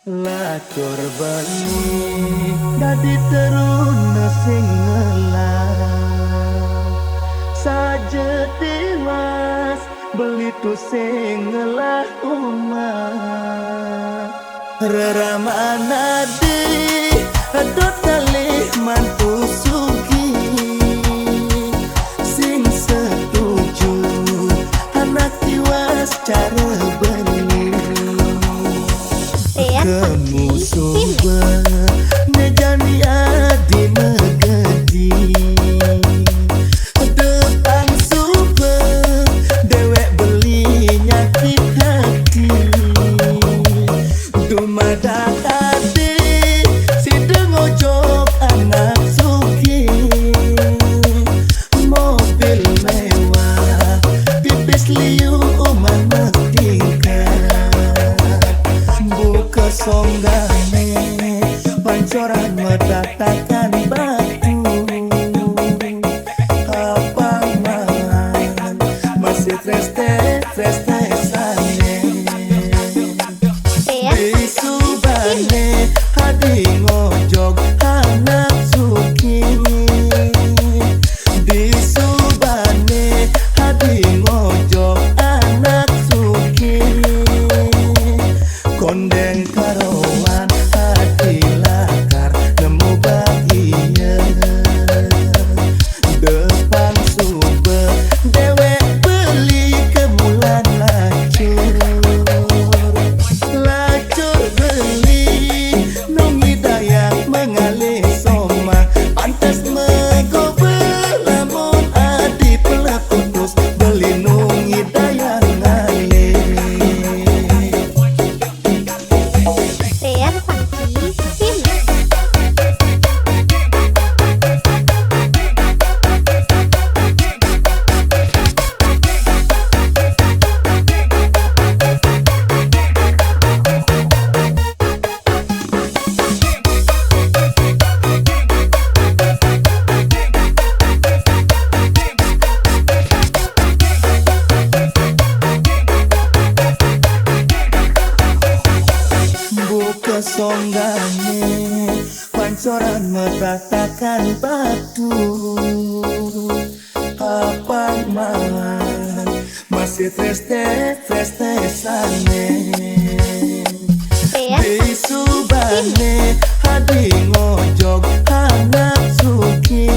Latur bani dadi teruna sing ngelarang saja tewas beli tu sing ngelah omah reramana di adot kalih mantu sugi sing setuju anak tiwas cara kemusuh ngejani adi megedi depan super dewek beli nyakit hati dumadak adi si dengojok anak suki mobil mewah pipis liu mana songgane pancoran metatakan batu apa man masih treste sane disubane hadi ngojok anak suki disubane hadi ngojok anak suki kondeng karowan hati lakar nemu bahagia depan super dewek beli kemulan lacur beli nungi dayak mengalih soma pantas megobe lamun adi pelak putus beli nungi dayak ngalih songgane pancoran metatakan batu apa man masih treste sane disubane hadi ngojok anak suki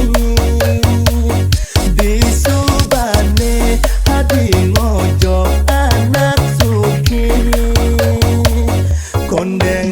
disubane hadi ngojok anak suki kondeng